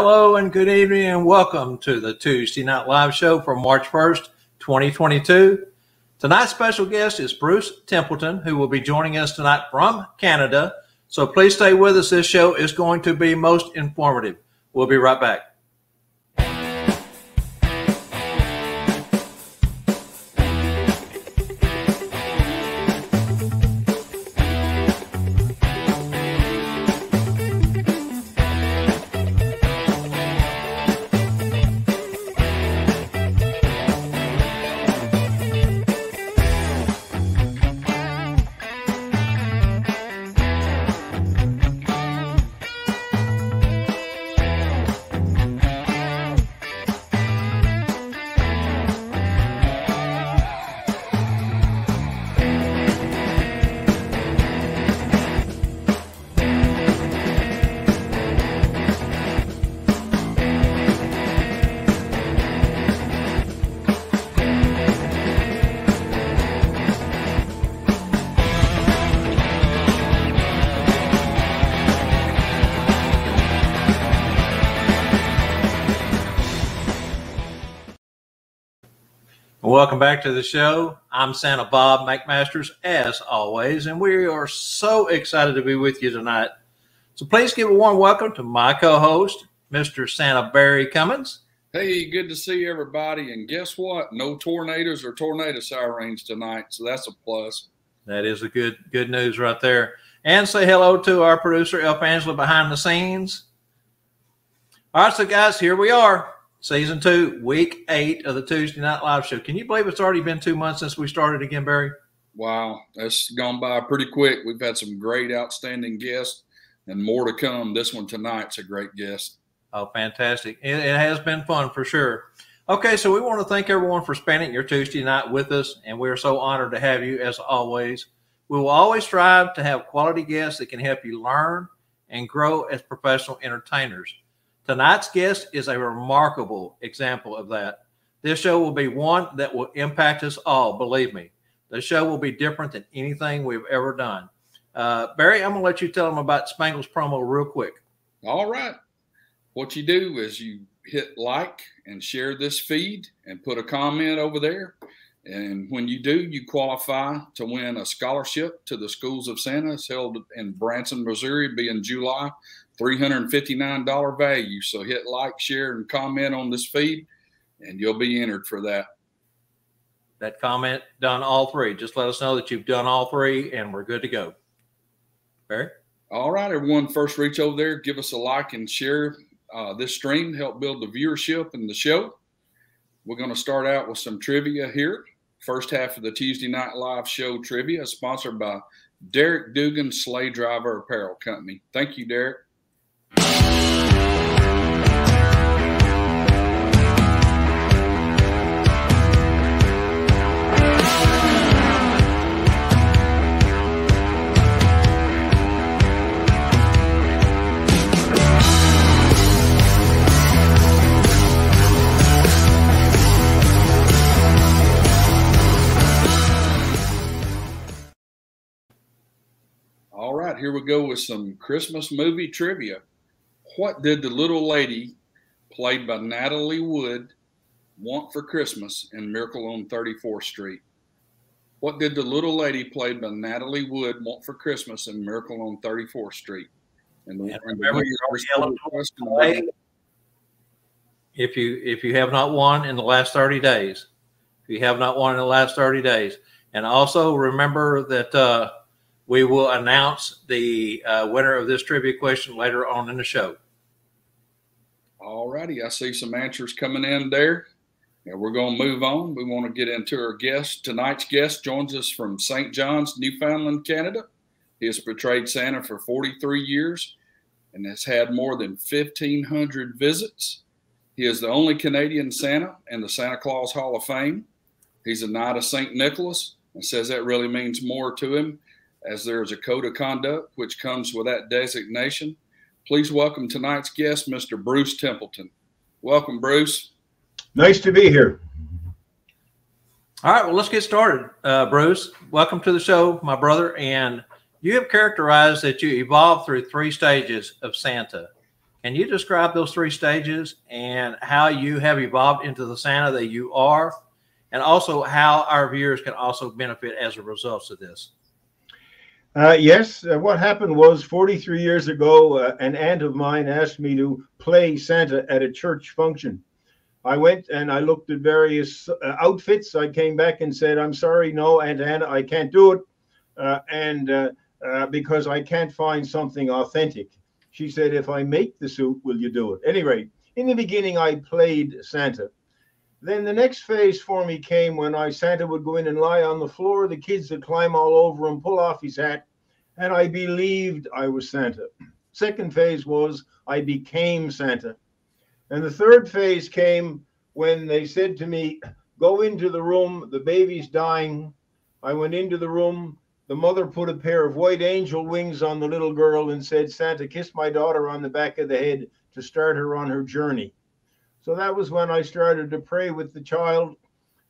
Hello and good evening and welcome to the Tuesday Night Live show for March 1st, 2022. Tonight's special guest is Bruce Templeton, who will be joining us tonight from Canada. So please stay with us. This show is going to be most informative. We'll be right back. Welcome back to the show. I'm Santa Bob McMasters, as always, and we are so excited to be with you tonight. So please give a warm welcome to my co-host, Mr. Santa Barry Cummins. Hey, good to see everybody. And guess what? No tornadoes or tornado sirens tonight, so that's a plus. That is a good news right there. And say hello to our producer, El Angela, behind the scenes. All right, so guys, here we are. Season 2, week 8 of the Tuesday Night Live show. Can you believe it's already been 2 months since we started again, Barry? Wow, that's gone by pretty quick. We've had some great, outstanding guests and more to come. This one tonight's a great guest. Oh, fantastic. It has been fun for sure. Okay, so we want to thank everyone for spending your Tuesday night with us, and we're so honored to have you as always. We will always strive to have quality guests that can help you learn and grow as professional entertainers. Tonight's guest is a remarkable example of that. This show will be one that will impact us all, believe me. The show will be different than anything we've ever done. Barry, I'm going to let you tell them about Spangle's promo real quick. All right. What you do is you hit like and share this feed and put a comment over there. And when you do, you qualify to win a scholarship to the Schools of Santa. It's held in Branson, Missouri, be in July. $359 value. So hit like, share, and comment on this feed, and you'll be entered for that. That comment done all three. Just let us know that you've done all three, and we're good to go. Barry? All right, everyone. First, reach over there. Give us a like and share this stream. Help build the viewership in the show. We're going to start out with some trivia here. First half of the Tuesday Night Live show trivia is sponsored by Derek Dugan Sleigh Driver Apparel Company. Thank you, Derek. All right, here we go with some Christmas movie trivia. What did the little lady, played by Natalie Wood, want for Christmas in Miracle on 34th Street? What did the little lady, played by Natalie Wood, want for Christmas in Miracle on 34th Street? And remember, if you have not won in the last 30 days, and also remember that we will announce the winner of this trivia question later on in the show. All righty. I see some answers coming in there. And we're going to move on. We want to get into our guest. Tonight's guest joins us from St. John's, Newfoundland, Canada. He has portrayed Santa for 43 years and has had more than 1,500 visits. He is the only Canadian Santa in the Santa Claus Hall of Fame. He's a Knight of St. Nicholas and says that really means more to him, as there is a code of conduct which comes with that designation. Please welcome tonight's guest, Mr. Bruce Templeton. Welcome, Bruce. Nice to be here. All right, well, let's get started. Bruce, welcome to the show, my brother. And you have characterized that you evolved through 3 stages of Santa. Can you describe those three stages and how you have evolved into the Santa that you are, and also how our viewers can also benefit as a result of this? Yes, what happened was 43 years ago, an aunt of mine asked me to play Santa at a church function. I went and I looked at various outfits. I came back and said, "I'm sorry, no, Aunt Anna, I can't do it, and because I can't find something authentic." She said, "If I make the suit, will you do it?" Anyway, in the beginning, I played Santa. Then the next phase for me came when Santa would go in and lie on the floor. The kids would climb all over him, pull off his hat, and I believed I was Santa. Second phase was I became Santa. And the third phase came when they said to me, "Go into the room, the baby's dying." I went into the room. The mother put a pair of white angel wings on the little girl and said, "Santa, kiss my daughter on the back of the head to start her on her journey." So that was when I started to pray with the child.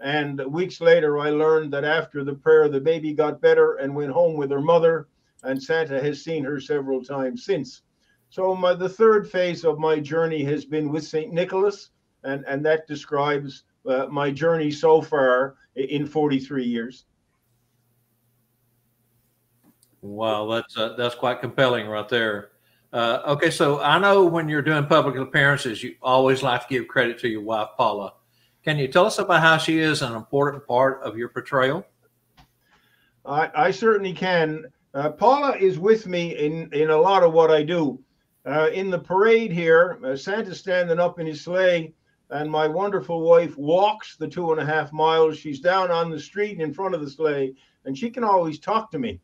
And weeks later, I learned that after the prayer, the baby got better and went home with her mother. And Santa has seen her several times since. So the third phase of my journey has been with St. Nicholas, and that describes my journey so far in 43 years. Wow, that's quite compelling right there. Okay, so I know when you're doing public appearances, you always like to give credit to your wife, Paula. Can you tell us about how she is an important part of your portrayal? I certainly can. Paula is with me in a lot of what I do. In the parade here, Santa's standing up in his sleigh, and my wonderful wife walks the 2.5 miles. She's down on the street in front of the sleigh, and she can always talk to me.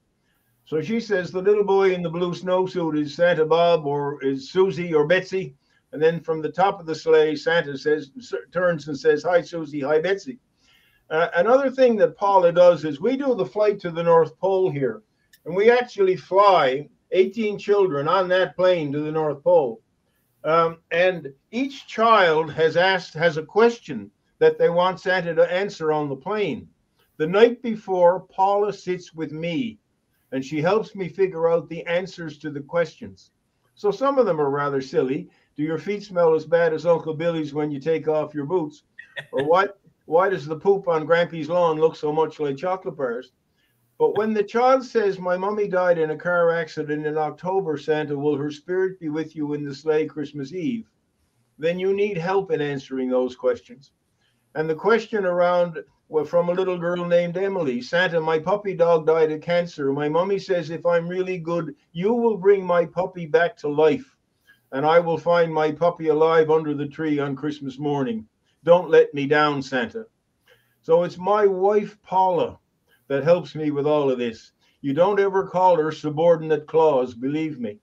So she says the little boy in the blue snowsuit is Santa Bob, or is Susie or Betsy. And then from the top of the sleigh, Santa turns and says, "Hi, Susie. Hi, Betsy." Another thing that Paula does is we do the flight to the North Pole here. And we actually fly 18 children on that plane to the North Pole. And each child has a question that they want Santa to answer on the plane. The night before, Paula sits with me, and she helps me figure out the answers to the questions. So some of them are rather silly. Do your feet smell as bad as Uncle Billy's when you take off your boots? Or why does the poop on Grampy's lawn look so much like chocolate bars? But when the child says, "My mommy died in a car accident in October, Santa, will her spirit be with you in the sleigh Christmas Eve?" then you need help in answering those questions. And the question from a little girl named Emily: "Santa, my puppy dog died of cancer. My mommy says if I'm really good, you will bring my puppy back to life, and I will find my puppy alive under the tree on Christmas morning. Don't let me down, Santa." So it's my wife, Paula, that helps me with all of this. You don't ever call her subordinate Claus, believe me.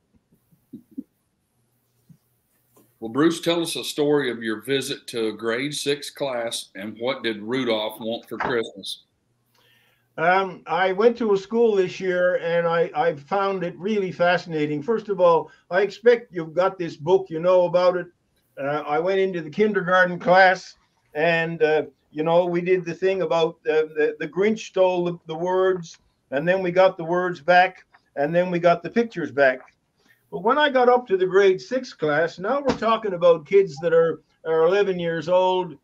Well, Bruce, tell us a story of your visit to a grade 6 class, and what did Rudolph want for Christmas? I went to a school this year, and I found it really fascinating. First of all, I expect you've got this book, you know about it. I went into the kindergarten class, and we did the thing about the Grinch stole the words, and then we got the words back, and then we got the pictures back. But when I got up to the grade 6 class, now we're talking about kids that are 11 years old.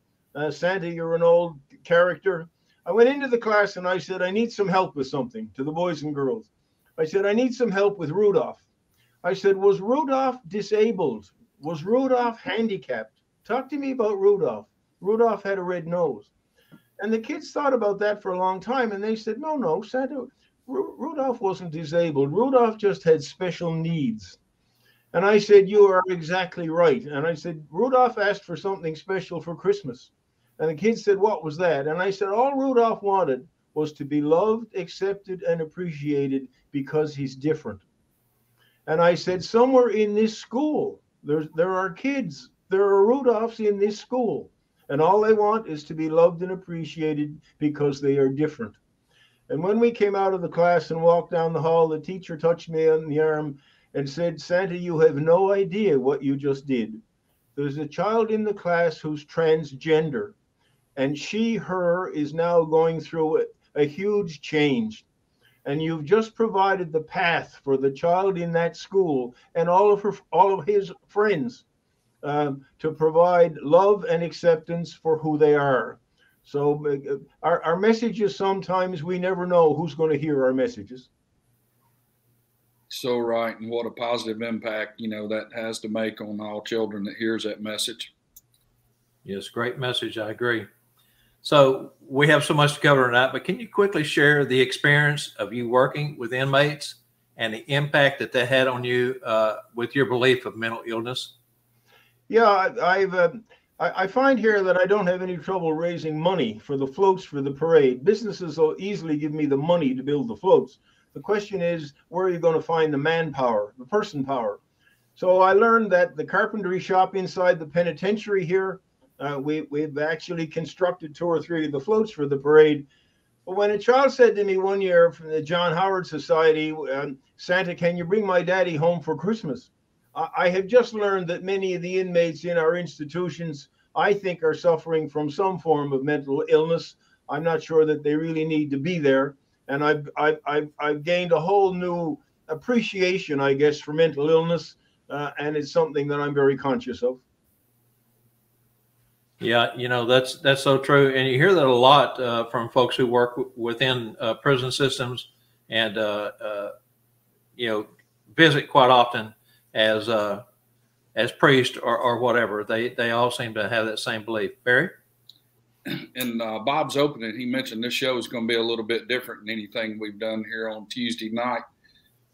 Santa, you're an old character. I went into the class and I said, "I need some help with something," to the boys and girls. I said, "I need some help with Rudolph." I said, "Was Rudolph disabled? Was Rudolph handicapped? Talk to me about Rudolph. Rudolph had a red nose." And the kids thought about that for a long time, and they said, no, Santa, Rudolph wasn't disabled. Rudolph just had special needs. And I said, "You are exactly right." And I said, "Rudolph asked for something special for Christmas." And the kids said, "What was that?" And I said, "All Rudolph wanted was to be loved, accepted, and appreciated because he's different." And I said, somewhere in this school, there are kids, there are Rudolphs in this school, and all they want is to be loved and appreciated because they are different. And when we came out of the class and walked down the hall, the teacher touched me on the arm and said, "Santa, you have no idea what you just did. There's a child in the class who's transgender, and her is now going through a huge change. and you've just provided the path for the child in that school and all of his friends to provide love and acceptance for who they are. So our messages, sometimes we never know who's going to hear our messages. So right, and what a positive impact, that has to make on all children that hears that message. Yes, great message. I agree. So we have so much to cover tonight, but can you quickly share the experience of you working with inmates and the impact that that had on you with your belief of mental illness? Yeah, I find here that I don't have any trouble raising money for the floats for the parade. Businesses will easily give me the money to build the floats. The question is, where are you going to find the manpower, the person power? So I learned that the carpentry shop inside the penitentiary here, we've actually constructed 2 or 3 of the floats for the parade. But when a child said to me one year from the John Howard Society, Santa, can you bring my daddy home for Christmas? I have just learned that many of the inmates in our institutions, I think, are suffering from some form of mental illness. I'm not sure that they really need to be there. And I've gained a whole new appreciation, I guess, for mental illness, and it's something that I'm very conscious of. Yeah, that's so true, and you hear that a lot from folks who work within prison systems, and visit quite often as priest or whatever. They all seem to have that same belief. Barry? In Bob's opening, he mentioned this show is going to be a little bit different than anything we've done here on Tuesday night.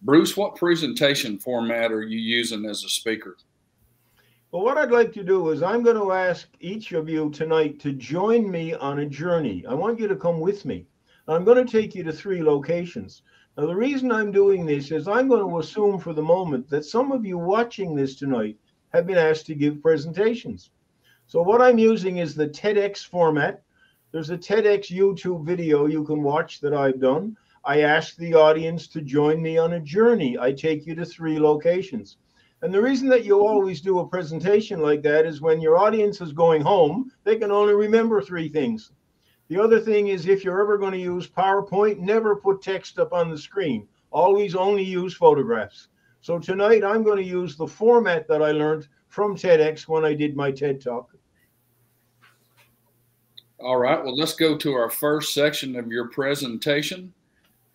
Bruce, what presentation format are you using as a speaker? Well, what I'd like to do is I'm going to ask each of you tonight to join me on a journey. I want you to come with me. I'm going to take you to 3 locations. Now, the reason I'm doing this is I'm going to assume for the moment that some of you watching this tonight have been asked to give presentations. So what I'm using is the TEDx format. There's a TEDx YouTube video you can watch that I've done. I ask the audience to join me on a journey. I take you to 3 locations. And the reason that you always do a presentation like that is when your audience is going home, they can only remember 3 things. The other thing is, if you're ever going to use PowerPoint, never put text up on the screen. Always only use photographs. So tonight I'm going to use the format that I learned from TEDx when I did my TED Talk. All right, well, let's go to our first section of your presentation,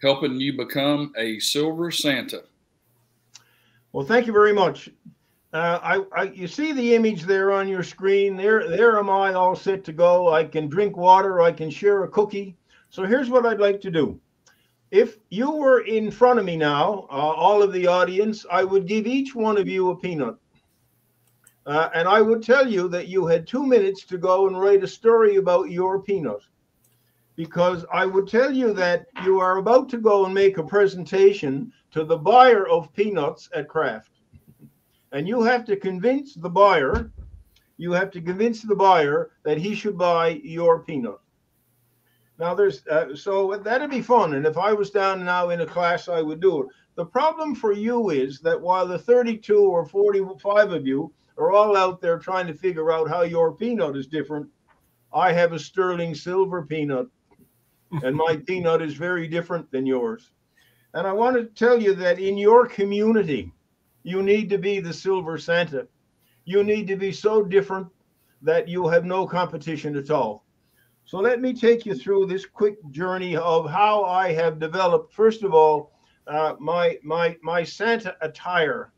helping you become a Silver Santa. Well, thank you very much. You see the image there on your screen. There am I, all set to go. I can drink water. I can share a cookie. So here's what I'd like to do. If you were in front of me now, all of the audience, I would give each one of you a peanut. And I would tell you that you had 2 minutes to go and write a story about your peanut. Because I would tell you that you are about to go and make a presentation to the buyer of peanuts at Kraft. And you have to convince the buyer, that he should buy your peanut. Now so that'd be fun. And if I was down now in a class, I would do it. The problem for you is that while the 32 or 45 of you are all out there trying to figure out how your peanut is different, I have a sterling silver peanut, and my peanut is very different than yours. And I want to tell you that in your community, you need to be the Silver Santa. You need to be so different that you have no competition at all. So let me take you through this quick journey of how I have developed, first of all, my Santa attire.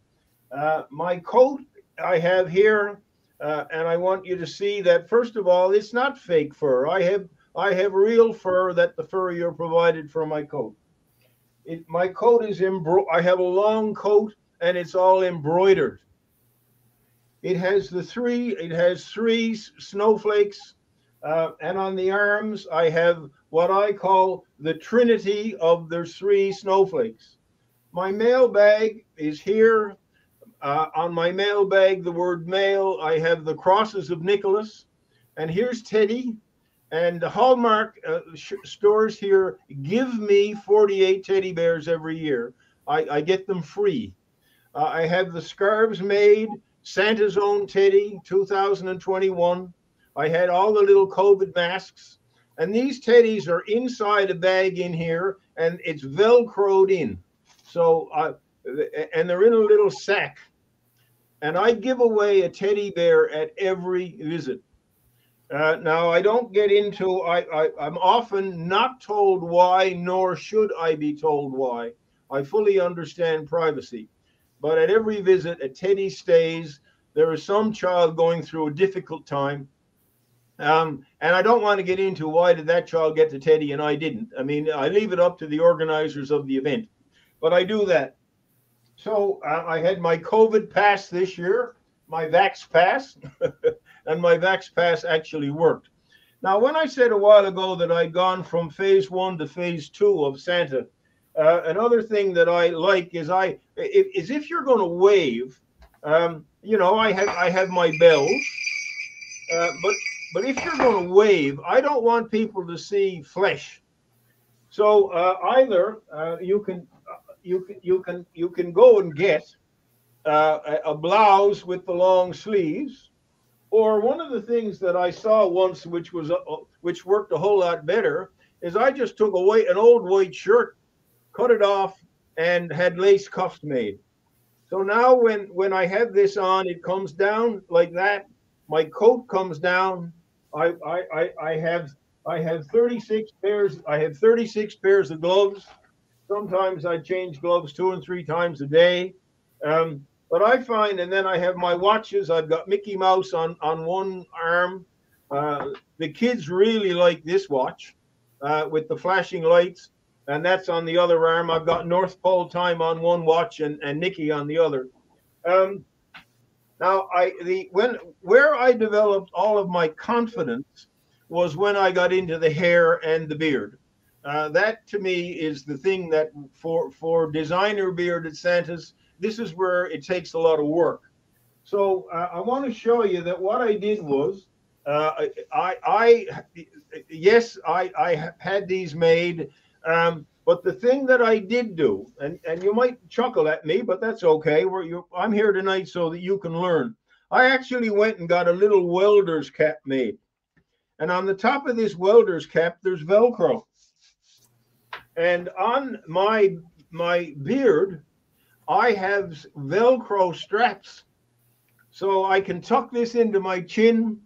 My coat I have here, and I want you to see that, first of all, it's not fake fur. I have real fur, that the furrier provided for my coat. My coat is I have a long coat, and it's all embroidered. It has 3 snowflakes, and on the arms I have what I call the trinity of the 3 snowflakes. My mail bag is here. On my mail bag, the word mail, I have the crosses of Nicholas, and here's Teddy. And the Hallmark stores here give me 48 teddy bears every year. I get them free. I have the scarves made, Santa's Own Teddy, 2021. I had all the little COVID masks. And these teddies are inside a bag in here, and it's velcroed in. So and they're in a little sack. And I give away a teddy bear at every visit. Now, I don't get into, I'm often not told why, nor should I be told why. I fully understand privacy. But at every visit, a teddy stays. There is some child going through a difficult time. And I don't want to get into why did that child get the teddy and I didn't. I mean, I leave it up to the organizers of the event. But I do that. So I had my COVID pass this year, my Vax pass, and my Vax pass actually worked. Now, when I said a while ago that I'd gone from phase 1 to phase 2 of Santa, another thing that I like is if you're going to wave, you know, I have my bells, but if you're going to wave, I don't want people to see flesh. So either you can go and get a blouse with the long sleeves, or one of the things that I saw once, which worked a whole lot better, is I just took an old white shirt, cut it off, and had lace cuffs made. So now when I have this on, it comes down like that. My coat comes down. I have 36 pairs. I have 36 pairs of gloves. Sometimes I change gloves 2 and 3 times a day. But I find, and then I have my watches. I've got Mickey Mouse on one arm. The kids really like this watch with the flashing lights, and that's on the other arm. I've got North Pole time on one watch and Nicky on the other. Now, where I developed all of my confidence was when I got into the hair and the beard. That to me is the thing that for designer bearded Santas, this is where it takes a lot of work. So I want to show you that what I did was, yes, I had these made, but the thing that I did do, and you might chuckle at me, but that's okay. I'm here tonight so that you can learn. I actually went and got a little welder's cap made. And on the top of this welder's cap, there's Velcro. And on my beard, I have Velcro straps. So I can tuck this into my chin.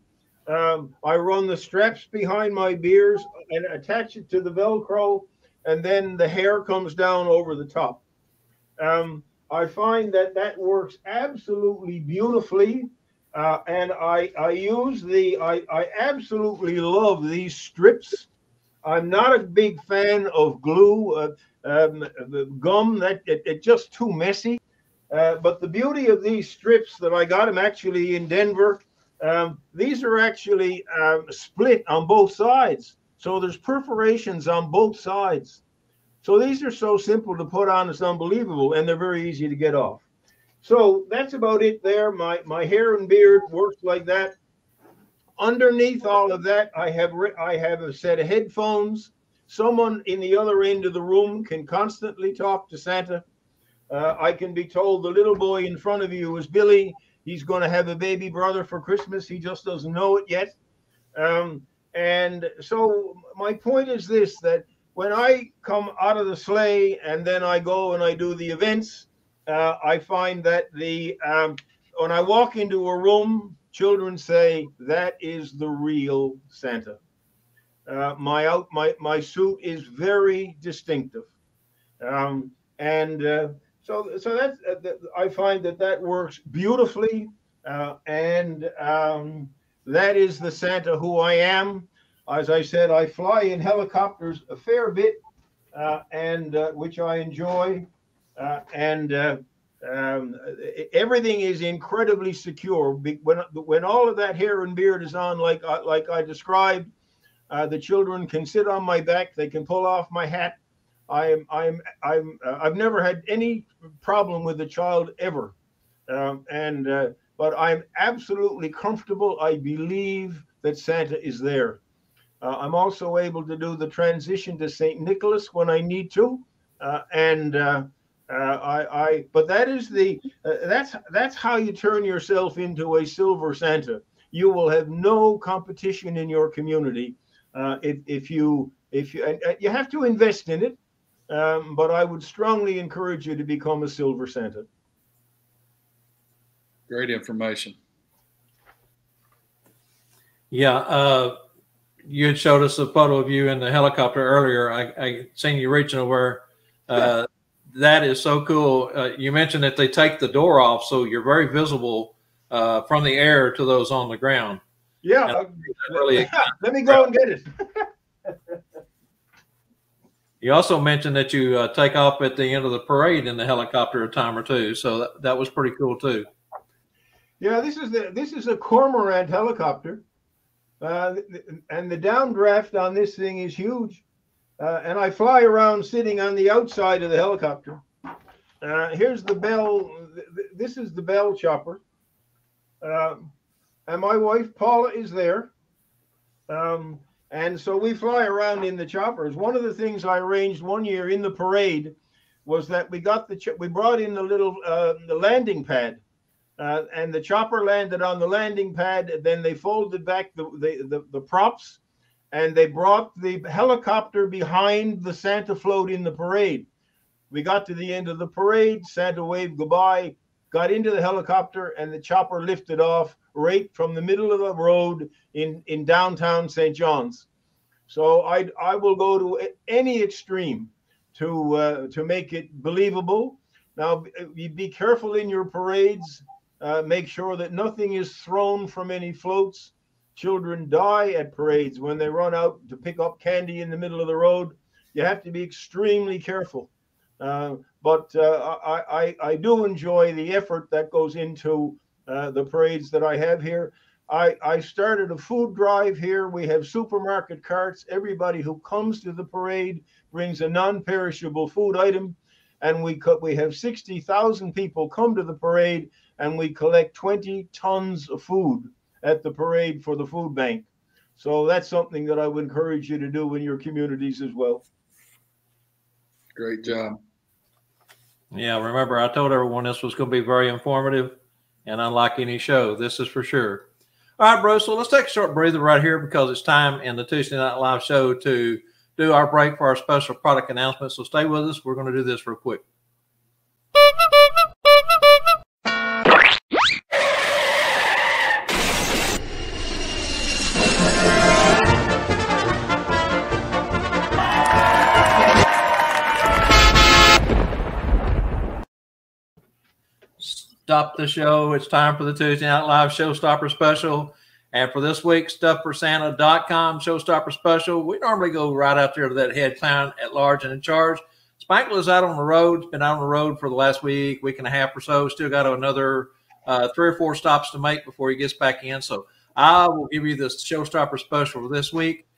I run the straps behind my beard and attach it to the Velcro, and then the hair comes down over the top. I find that works absolutely beautifully. And I absolutely love these strips. I'm not a big fan of glue, gum, it's just too messy. But the beauty of these strips that I got them actually in Denver, these are actually split on both sides. So there's perforations on both sides. So these are so simple to put on, it's unbelievable, and they're very easy to get off. So that's about it there. My hair and beard works like that. Underneath all of that, I have a set of headphones. Someone in the other end of the room can constantly talk to Santa. I can be told the little boy in front of you is Billy. He's going to have a baby brother for Christmas. He just doesn't know it yet. And so my point is this, that when I come out of the sleigh and then I go and I do the events, I find that when I walk into a room, children say, that is the real Santa. My suit is very distinctive. So that's, I find that works beautifully. And that is the Santa who I am. As I said, I fly in helicopters a fair bit, which I enjoy. Everything is incredibly secure. When all of that hair and beard is on, like I described, the children can sit on my back. They can pull off my hat. I've never had any problem with a child ever, but I'm absolutely comfortable. I believe that Santa is there. I'm also able to do the transition to St. Nicholas when I need to, but that is that's how you turn yourself into a silver Santa. You will have no competition in your community if you have to invest in it. but I would strongly encourage you to become a Silver Santa. Great information. Yeah, you had showed us a photo of you in the helicopter earlier. I seen you reaching over. That is so cool. You mentioned that they take the door off, so you're very visible from the air to those on the ground. Yeah, let me go and get it. You also mentioned that you take off at the end of the parade in the helicopter a time or two, so that was pretty cool too. Yeah, this is a cormorant helicopter, and the downdraft on this thing is huge. And I fly around sitting on the outside of the helicopter. Here's the bell. This is the bell chopper. And my wife, Paula, is there. And so we fly around in the choppers. One of the things I arranged one year in the parade was that we brought in the little the landing pad. And the chopper landed on the landing pad. Then they folded back the props. And they brought the helicopter behind the Santa float in the parade. We got to the end of the parade, Santa waved goodbye, got into the helicopter, and the chopper lifted off right from the middle of the road in downtown St. John's. So I will go to any extreme to make it believable. Now, be careful in your parades. Make sure that nothing is thrown from any floats. Children die at parades when they run out to pick up candy in the middle of the road. You have to be extremely careful. But I do enjoy the effort that goes into the parades that I have here. I started a food drive here. We have supermarket carts. Everybody who comes to the parade brings a non-perishable food item. And we have 60,000 people come to the parade, and we collect 20 tons of food at the parade for the food bank. So that's something that I would encourage you to do in your communities as well. Great job. Yeah, remember, I told everyone this was going to be very informative and unlike any show. This is for sure. All right, bro, so let's take a short breather right here because it's time in the Tuesday Night Live show to do our break for our special product announcement. So stay with us. We're going to do this real quick. Stop the show. It's time for the Tuesday Night Live Showstopper Special. And for this week's StuffForSanta.com Showstopper Special, we normally go right out there to that head clown at large and in charge. Spankle is out on the road. He's been out on the road for the last week and a half or so. Still got another 3 or 4 stops to make before he gets back in. So I will give you this Showstopper Special for this week.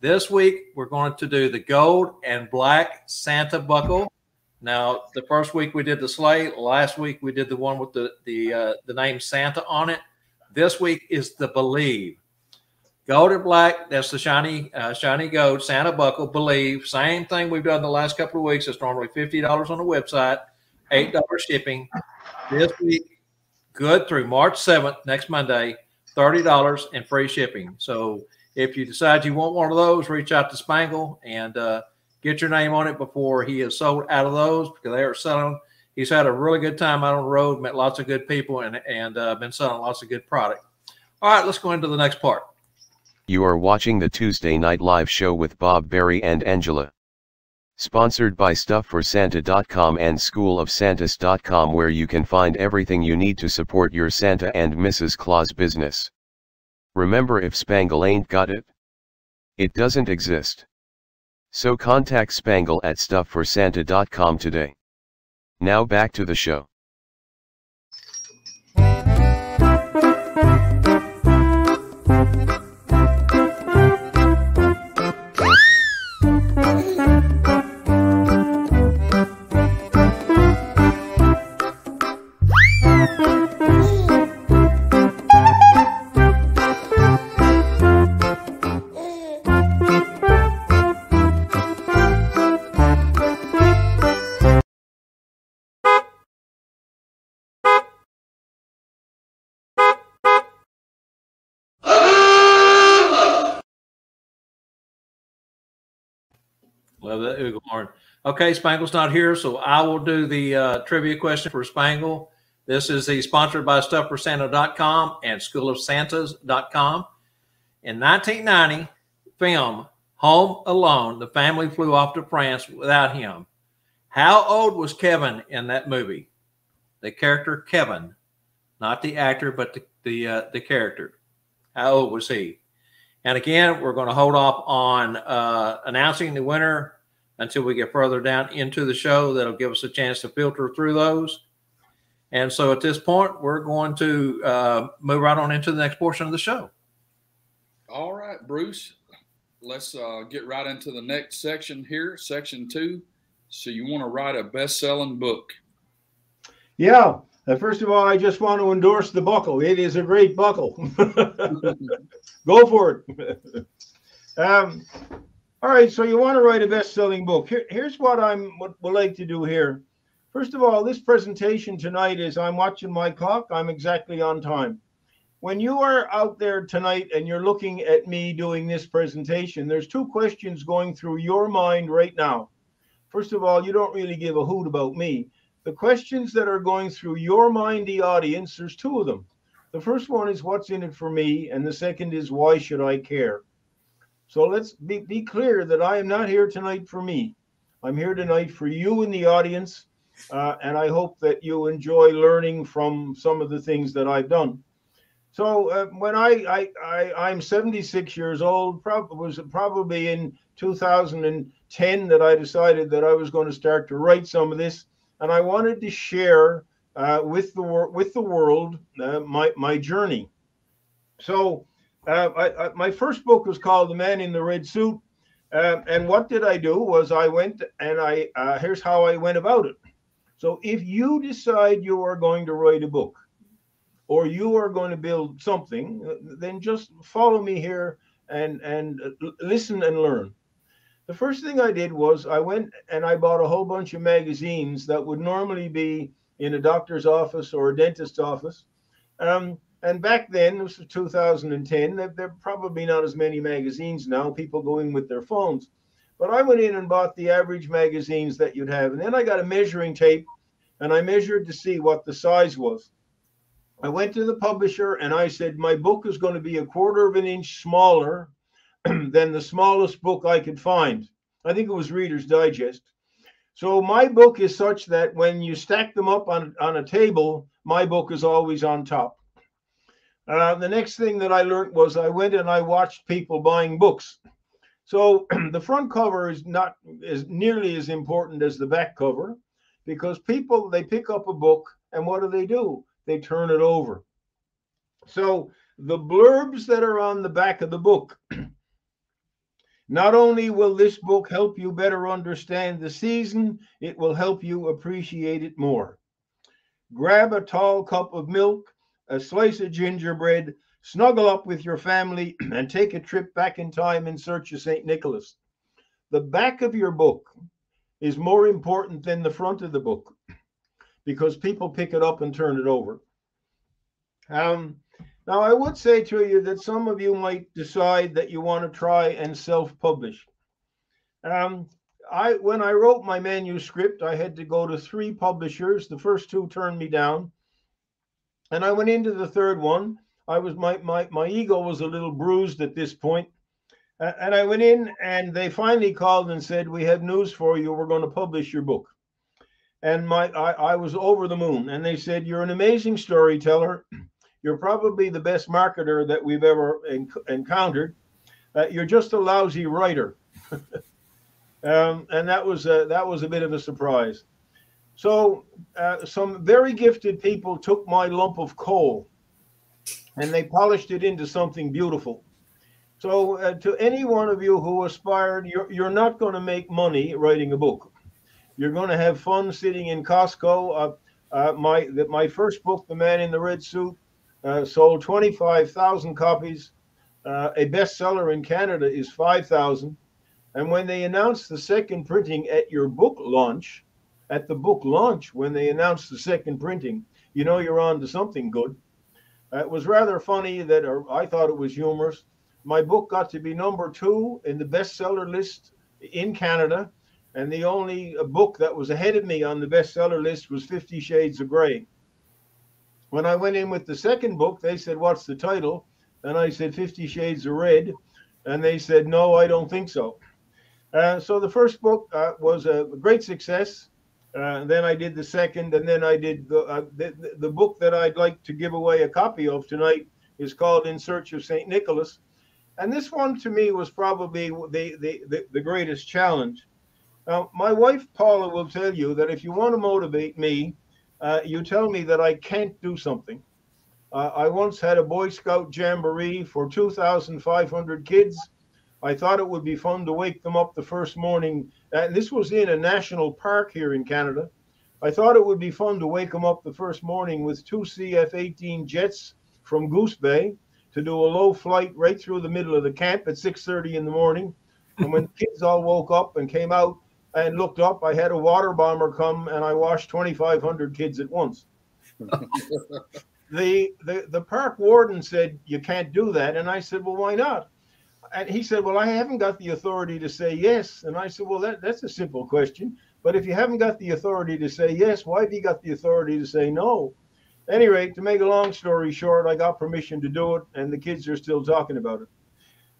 This week, we're going to do the gold and black Santa buckle. Now, the first week we did the sleigh. Last week we did the one with the name Santa on it. This week is the Believe. Gold and black, that's the shiny gold Santa buckle, Believe. Same thing we've done the last couple of weeks. It's normally $50 on the website, $8 shipping. This week, good through March 7th, next Monday, $30 and free shipping. So if you decide you want one of those, reach out to Spangle and get your name on it before he is sold out of those because they are selling. He's had a really good time out on the road, met lots of good people, and been selling lots of good product. All right, let's go into the next part. You are watching the Tuesday Night Live show with Bob, Barry, and Angela. Sponsored by StuffForSanta.com and SchoolOfSantas.com, where you can find everything you need to support your Santa and Mrs. Claus business. Remember, if Spangle ain't got it, it doesn't exist. So contact Spangle at StuffForSanta.com today. Now back to the show. Love that Ugelhorn. Okay, Spangle's not here, so I will do the trivia question for Spangle. This is sponsored by StuffForSanta.com and SchoolOfSantas.com. In 1990, film Home Alone, the family flew off to France without him. How old was Kevin in that movie? The character Kevin, not the actor, but the character. How old was he? And again, we're going to hold off on announcing the winner until we get further down into the show. That'll give us a chance to filter through those. And so at this point, we're going to move right on into the next portion of the show. All right, Bruce, let's get right into the next section here, section 2. So you want to write a best-selling book. Yeah. First of all, I just want to endorse the buckle. It is a great buckle. Go for it. All right, so you want to write a best-selling book. Here's what would like to do here. First of all, this presentation tonight is, I'm watching my clock. I'm exactly on time. When you are out there tonight and you're looking at me doing this presentation, there's 2 questions going through your mind right now. First of all, you don't really give a hoot about me. The questions that are going through your mind, the audience, there's 2 of them. The first one is, what's in it for me? And the second is, why should I care? So let's be clear that I am not here tonight for me. I'm here tonight for you in the audience, and I hope that you enjoy learning from some of the things that I've done. So when I'm 76 years old, was probably in 2010 that I decided that I was going to start to write some of this, and I wanted to share with the world my journey. So my first book was called The Man in the Red Suit, and what did I do was I went and here's how I went about it. So if you decide you are going to write a book, or you are going to build something, then just follow me here and listen and learn. The first thing I did was I went and I bought a whole bunch of magazines that would normally be in a doctor's office or a dentist's office. And back then, this was 2010, there are probably not as many magazines now. People go in with their phones. But I went in and bought the average magazines that you'd have. And then I got a measuring tape, and I measured to see what the size was. I went to the publisher and I said, my book is going to be 1/4 of an inch smaller than the smallest book I could find. I think it was Reader's Digest. So my book is such that when you stack them up on a table, my book is always on top. The next thing that I learned was I went and I watched people buying books. So the front cover is not as nearly as important as the back cover, because people, they pick up a book and what do? They turn it over. So the blurbs that are on the back of the book, not only will this book help you better understand the season, it will help you appreciate it more. Grab a tall cup of milk, a slice of gingerbread, snuggle up with your family, and take a trip back in time in search of St. Nicholas. The back of your book is more important than the front of the book, because people pick it up and turn it over. Now, I would say to you that some of you might decide that you want to try and self-publish. When I wrote my manuscript, I had to go to 3 publishers. The first 2 turned me down. And I went into the 3rd one. My ego was a little bruised at this point. And I went in and they finally called and said, we have news for you. We're going to publish your book. And I was over the moon. And they said, you're an amazing storyteller. You're probably the best marketer that we've ever encountered. You're just a lousy writer. And that was a bit of a surprise. So some very gifted people took my lump of coal and they polished it into something beautiful. So to any one of you who aspired, you're not going to make money writing a book. You're going to have fun sitting in Costco. My first book, The Man in the Red Suit, sold 25,000 copies. A bestseller in Canada is 5,000. And when they announced the second printing at your book launch, when they announced the second printing, you know you're on to something good. It was rather funny I thought it was humorous. My book got to be number 2 in the bestseller list in Canada. And the only book that was ahead of me on the bestseller list was 50 Shades of Grey. When I went in with the second book, they said, "What's the title?" And I said, 50 Shades of Red. And they said, "No, I don't think so." So the first book was a great success. Then I did the second, and then I did the book that I'd like to give away a copy of tonight is called In Search of St. Nicholas. And this one to me was probably the greatest challenge. Now, my wife, Paula, will tell you that if you want to motivate me, you tell me that I can't do something. I once had a Boy Scout jamboree for 2,500 kids. I thought it would be fun to wake them up the first morning. And this was in a national park here in Canada. I thought it would be fun to wake them up the first morning with 2 CF-18 jets from Goose Bay to do a low flight right through the middle of the camp at 6:30 in the morning. And when the kids all woke up and came out and looked up, I had a water bomber come and I washed 2,500 kids at once. The park warden said, "You can't do that." And I said, "Well, why not?" And he said, "Well, I haven't got the authority to say yes." And I said, "Well, that's a simple question. But if you haven't got the authority to say yes, why have you got the authority to say no?" At any rate, to make a long story short, I got permission to do it, and the kids are still talking about it.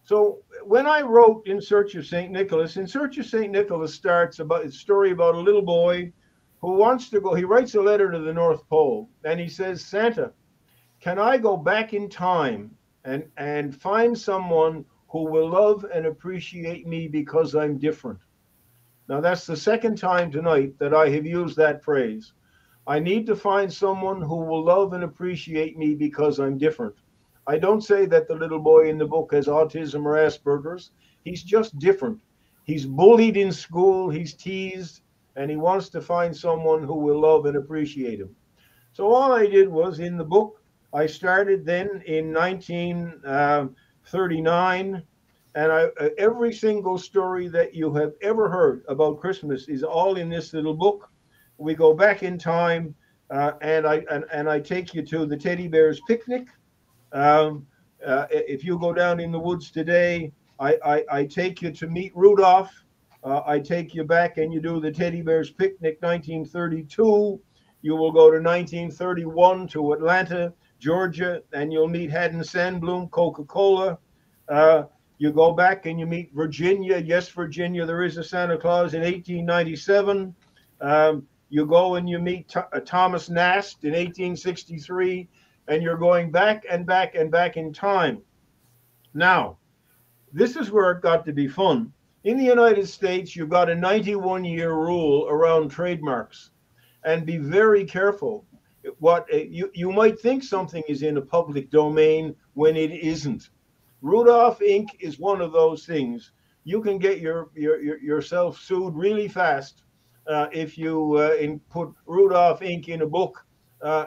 So when I wrote In Search of St. Nicholas, In Search of St. Nicholas starts about a story about a little boy who wants to go. He writes a letter to the North Pole, and he says, "Santa, can I go back in time and find someone who will love and appreciate me because I'm different?" Now, that's the second time tonight that I have used that phrase. I need to find someone who will love and appreciate me because I'm different. I don't say that the little boy in the book has autism or Asperger's. He's just different. He's bullied in school, he's teased, and he wants to find someone who will love and appreciate him. So all I did was, in the book, I started then in 1939, and every single story that you have ever heard about Christmas is all in this little book. We go back in time, and I take you to the teddy bear's picnic. If you go down in the woods today, I take you to meet Rudolph. I take you back and you do the teddy bear's picnic 1932. You will go to 1931 to Atlanta, Georgia, and you'll meet Haddon Sandblum, Coca-Cola. You go back and you meet Virginia. Yes, Virginia, there is a Santa Claus in 1897. You go and you meet Thomas Nast in 1863, and you're going back and back and back in time. Now, this is where it got to be fun. In the United States, you've got a 91-year rule around trademarks, and be very careful. You might think something is in a public domain when it isn't. Rudolph Inc. is one of those things. You can get yourself sued really fast if you put Rudolph Inc. in a book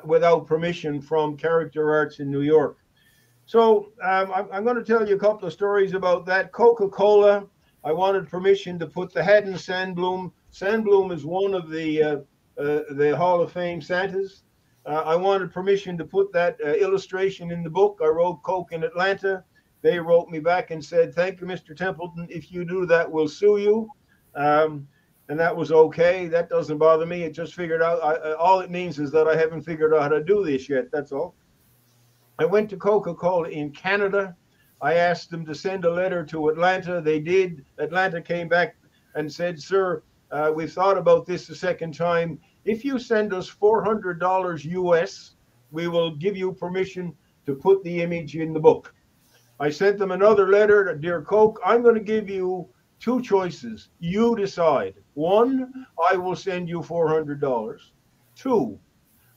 without permission from Character Arts in New York. So I'm going to tell you a couple of stories about that. Coca-Cola, I wanted permission to put the Haddon Sandblum. Sandblum is one of the Hall of Fame Santas. I wanted permission to put that illustration in the book. I wrote Coke in Atlanta. They wrote me back and said, "Thank you, Mr. Templeton. If you do that, we'll sue you." And that was okay. That doesn't bother me. It just figured out, all it means is that I haven't figured out how to do this yet. That's all. I went to Coca-Cola in Canada. I asked them to send a letter to Atlanta. They did. Atlanta came back and said, "Sir, we've thought about this a second time. If you send us $400 US, we will give you permission to put the image in the book." I sent them another letter. "Dear Coke, I'm going to give you two choices. You decide. One, I will send you $400. Two,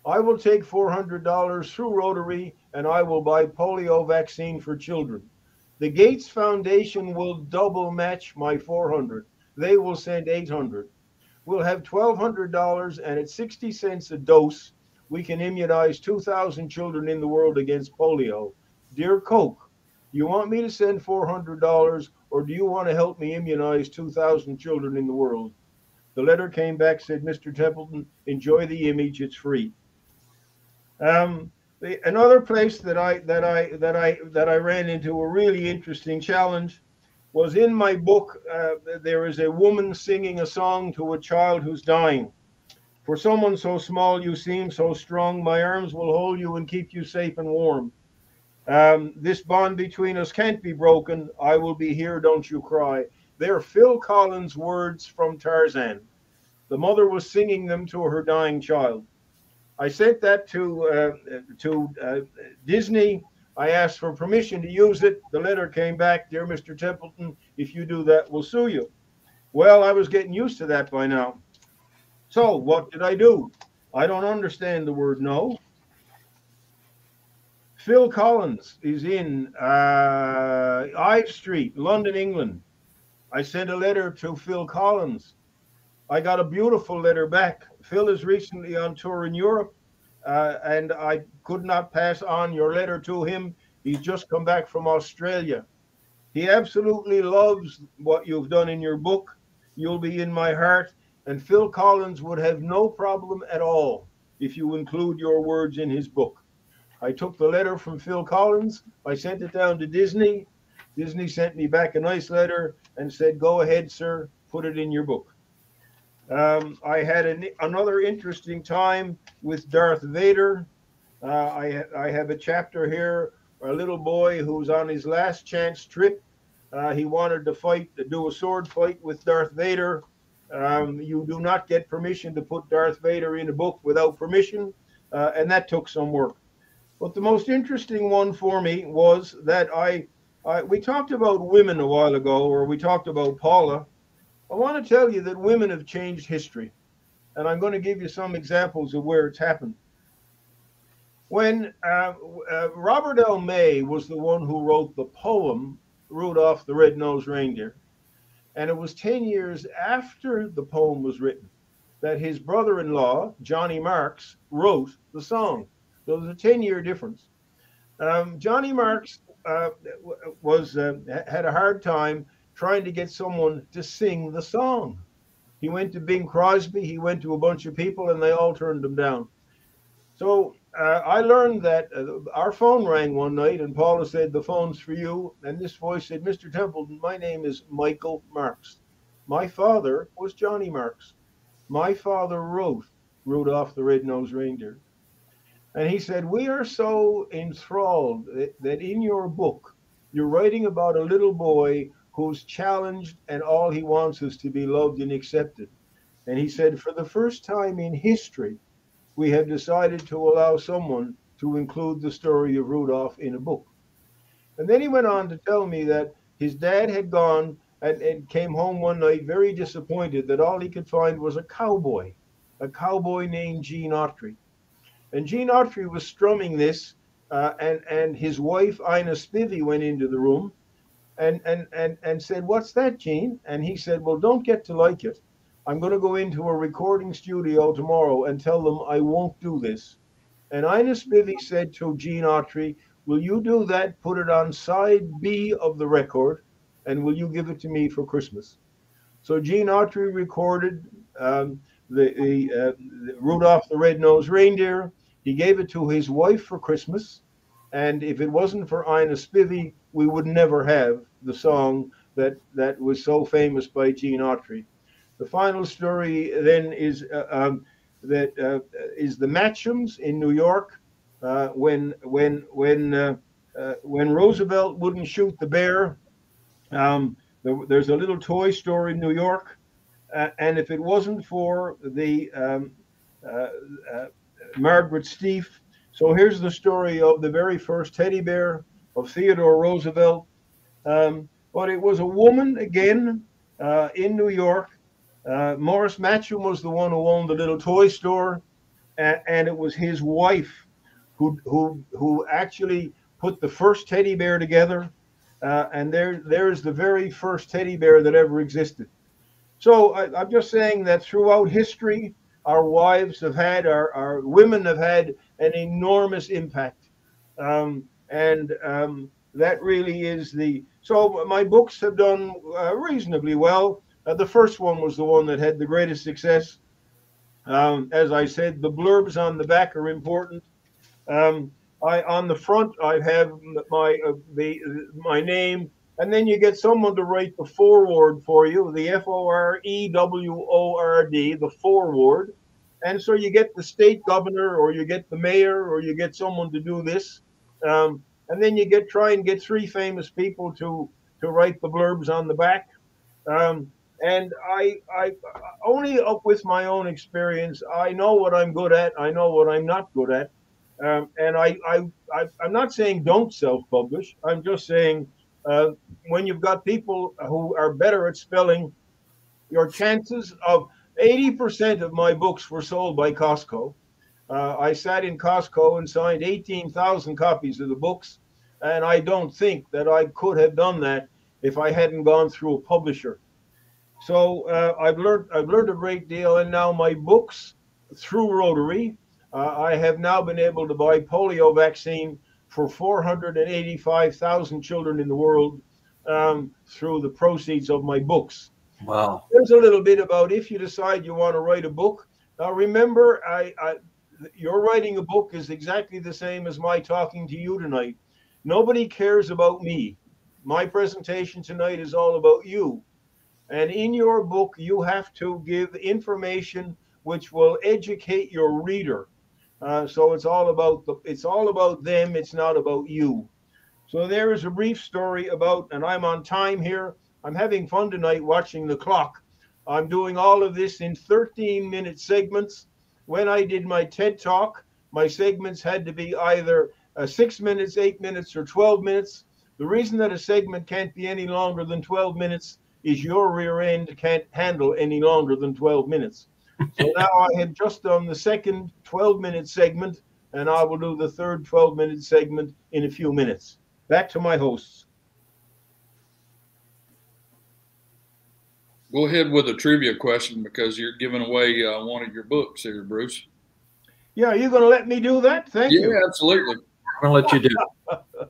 I will take $400 through Rotary and I will buy polio vaccine for children. The Gates Foundation will double match my $400. They will send $800. We'll have $1,200, and at 60 cents a dose, we can immunize 2,000 children in the world against polio. Dear Coke, you want me to send $400, or do you want to help me immunize 2,000 children in the world?" The letter came back, said, "Mr. Templeton, enjoy the image. It's free." Another place that I ran into a really interesting challenge was in my book. There is a woman singing a song to a child who's dying. For someone so small, you seem so strong. My arms will hold you and keep you safe and warm. This bond between us can't be broken. I will be here, don't you cry. They're Phil Collins' words from Tarzan. The mother was singing them to her dying child. I sent that to Disney. I asked for permission to use it. The letter came back, dear Mr. Templeton, if you do that, we'll sue you. Well, I was getting used to that by now. So what did I do? I don't understand the word no. Phil Collins is in Ives Street, London, England. I sent a letter to Phil Collins. I got a beautiful letter back. Phil is recently on tour in Europe, and I could not pass on your letter to him. He's just come back from Australia. He absolutely loves what you've done in your book. You'll be in my heart, and Phil Collins would have no problem at all if you include your words in his book. I took the letter from Phil Collins. I sent it down to Disney. Disney sent me back a nice letter and said, go ahead, sir, put it in your book. I had another interesting time with Darth Vader. I have a chapter here, a little boy who's on his last chance trip. He wanted to do a sword fight with Darth Vader. You do not get permission to put Darth Vader in a book without permission, and that took some work. But the most interesting one for me was that we talked about women a while ago, or we talked about Paula. I want to tell you that women have changed history, and I'm going to give you some examples of where it's happened. When Robert L. May was the one who wrote the poem Rudolph the Red-Nosed Reindeer, and it was 10 years after the poem was written that his brother-in-law, Johnny Marks, wrote the song. So there's a 10-year difference. Johnny Marks had a hard time trying to get someone to sing the song. He went to Bing Crosby, he went to a bunch of people, and they all turned him down. So I learned that our phone rang one night, and Paula said, the phone's for you. And this voice said, Mr. Templeton, my name is Michael Marks. My father was Johnny Marks. My father wrote Rudolph the Red-Nosed Reindeer. And he said, we are so enthralled that in your book, you're writing about a little boy who's challenged and all he wants is to be loved and accepted. And he said, for the first time in history, we have decided to allow someone to include the story of Rudolph in a book. And then he went on to tell me that his dad had gone and came home one night very disappointed that all he could find was a cowboy named Gene Autry. And Gene Autry was strumming this, and his wife, Ina Spivey, went into the room and said, what's that, Gene? And he said, well, don't get to like it. I'm going to go into a recording studio tomorrow and tell them I won't do this. And Ina Spivey said to Gene Autry, will you do that, put it on side B of the record, and will you give it to me for Christmas? So Gene Autry recorded the Rudolph the Red-Nosed Reindeer. He gave it to his wife for Christmas. And if it wasn't for Ina Spivey, we would never have the song that was so famous by Gene Autry. The final story then is the Matchams in New York. When Roosevelt wouldn't shoot the bear, there's a little toy store in New York, and if it wasn't for the Margaret Stieff. So here's the story of the very first teddy bear of Theodore Roosevelt. But it was a woman again in New York. Morris Matcham was the one who owned the little toy store, and it was his wife who actually put the first teddy bear together. And there's the very first teddy bear that ever existed. So I'm just saying that throughout history, our wives have had, our women have had an enormous impact. That really is so my books have done reasonably well. The first one was the one that had the greatest success. As I said, the blurbs on the back are important. On the front, I have my name And then you get someone to write the foreword for you, the FOREWORD, the foreword. And so you get the state governor, or you get the mayor, or you get someone to do this. And then you try and get three famous people to write the blurbs on the back. And I only up with my own experience, I know what I'm good at. I know what I'm not good at. And I'm not saying don't self-publish. I'm just saying when you've got people who are better at spelling, your chances of 80% of my books were sold by Costco. I sat in Costco and signed 18,000 copies of the books. And I don't think that I could have done that if I hadn't gone through a publisher. So I've learned a great deal, and now my books through Rotary, I have now been able to buy polio vaccine for 485,000 children in the world through the proceeds of my books. Wow. There's a little bit about if you decide you want to write a book. Now remember, your writing a book is exactly the same as my talking to you tonight. Nobody cares about me. My presentation tonight is all about you. And in your book, you have to give information which will educate your reader. So it's all about them. It's not about you. So there is a brief story about, and I'm on time here. I'm having fun tonight watching the clock. I'm doing all of this in 13-minute segments. When I did my TED Talk, my segments had to be either 6 minutes, 8 minutes, or 12 minutes. The reason that a segment can't be any longer than 12 minutes is your rear end can't handle any longer than 12 minutes. So now I have just done the second 12-minute segment, and I will do the third 12-minute segment in a few minutes. Back to my hosts. Go ahead with a trivia question because you're giving away one of your books here, Bruce. Yeah, you're going to let me do that? Thank you. Yeah, absolutely. I'm going to let you do it.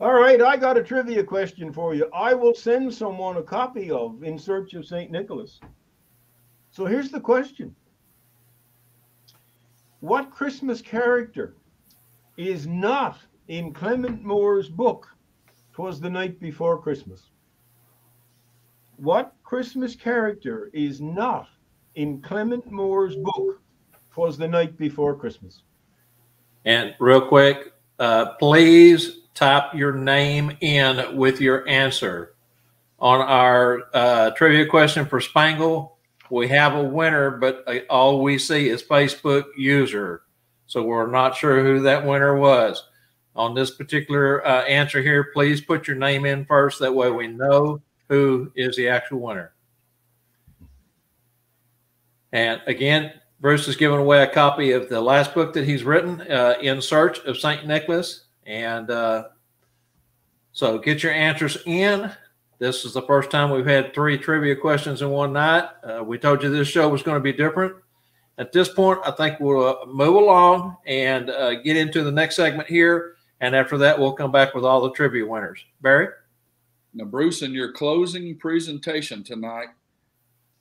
All right, I got a trivia question for you. I will send someone a copy of In Search of St. Nicholas. So here's the question. What Christmas character is not in Clement Moore's book, 'Twas the Night Before Christmas? What Christmas character is not in Clement Moore's book, 'Twas the Night Before Christmas? And real quick, please type your name in with your answer. On our trivia question for Spangle, we have a winner, but all we see is Facebook user. So we're not sure who that winner was. On this particular answer here, please put your name in first. That way we know who is the actual winner. And again, Bruce is giving away a copy of the last book that he's written, In Search of St. Nicholas. And so get your answers in. This is the first time we've had 3 trivia questions in one night. We told you this show was going to be different. At this point, I think we'll move along and get into the next segment here. And after that, we'll come back with all the trivia winners. Barry? Now, Bruce, in your closing presentation tonight,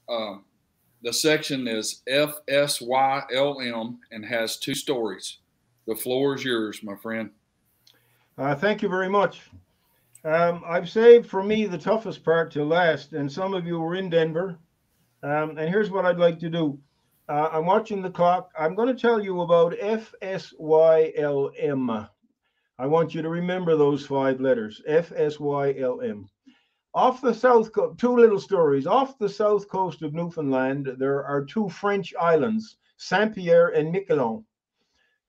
the section is FSYLM and has 2 stories. The floor is yours, my friend. Thank you very much. I've saved for me the toughest part to last, and some of you were in Denver. And here's what I'd like to do. I'm watching the clock. I'm going to tell you about FSYLM. I want you to remember those 5 letters, FSYLM. Off the south coast, 2 little stories. Off the south coast of Newfoundland, there are 2 French islands, Saint-Pierre and Miquelon.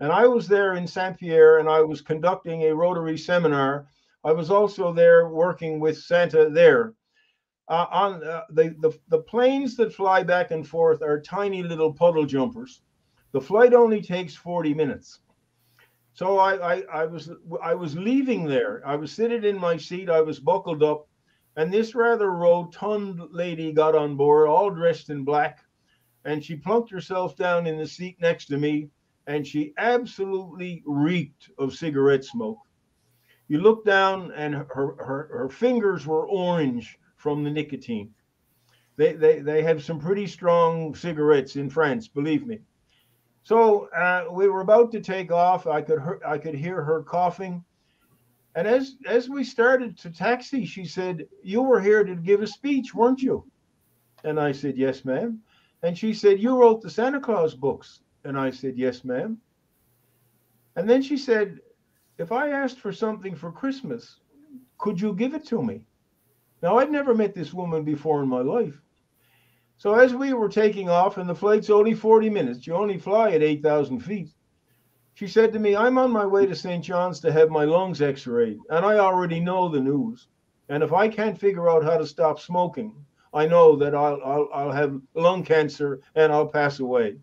And I was there in Saint-Pierre, and I was conducting a Rotary seminar. I was also there working with Santa there. On the planes that fly back and forth are tiny little puddle jumpers. The flight only takes 40 minutes. So I was leaving there. I was sitting in my seat. I was buckled up, and this rather rotund lady got on board, all dressed in black, and she plunked herself down in the seat next to me, and she absolutely reeked of cigarette smoke. You look down, and her fingers were orange from the nicotine. They have some pretty strong cigarettes in France, believe me. So we were about to take off. I could hear her coughing, And as we started to taxi, she said, "You were here to give a speech, weren't you?" And I said, "Yes, ma'am." And she said, "You wrote the Santa Claus books." And I said, "Yes, ma'am." And then she said, "If I asked for something for Christmas, could you give it to me?" Now, I'd never met this woman before in my life. So as we were taking off, and the flight's only 40 minutes, you only fly at 8,000 feet, she said to me, "I'm on my way to St. John's to have my lungs x-rayed, and I already know the news. And if I can't figure out how to stop smoking, I know that I'll have lung cancer and I'll pass away."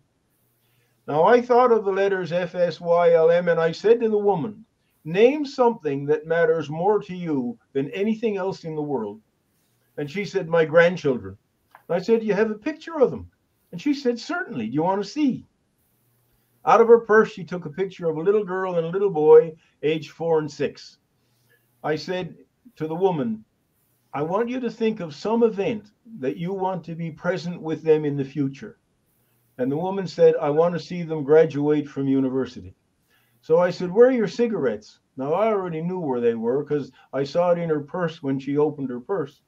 Now, I thought of the letters FSYLM, and I said to the woman, "Name something that matters more to you than anything else in the world." And she said, "My grandchildren." And I said, "You have a picture of them?" And she said, "Certainly. Do you want to see?" Out of her purse, she took a picture of a little girl and a little boy, aged 4 and 6. I said to the woman, "I want you to think of some event that you want to be present with them in the future." And the woman said, "I want to see them graduate from university." So I said, "Where are your cigarettes?" Now, I already knew where they were because I saw it in her purse when she opened her purse.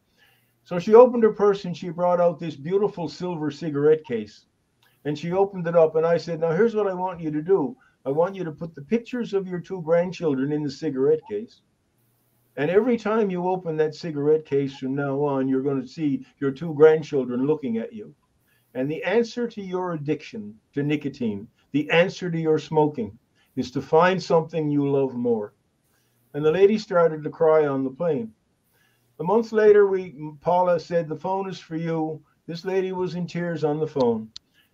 So she opened her purse and she brought out this beautiful silver cigarette case. And she opened it up, and I said, "Now, here's what I want you to do. I want you to put the pictures of your 2 grandchildren in the cigarette case. And every time you open that cigarette case from now on, you're going to see your 2 grandchildren looking at you. And the answer to your addiction to nicotine, the answer to your smoking, is to find something you love more." And the lady started to cry on the plane. A month later, Paula said, "The phone is for you." This lady was in tears on the phone.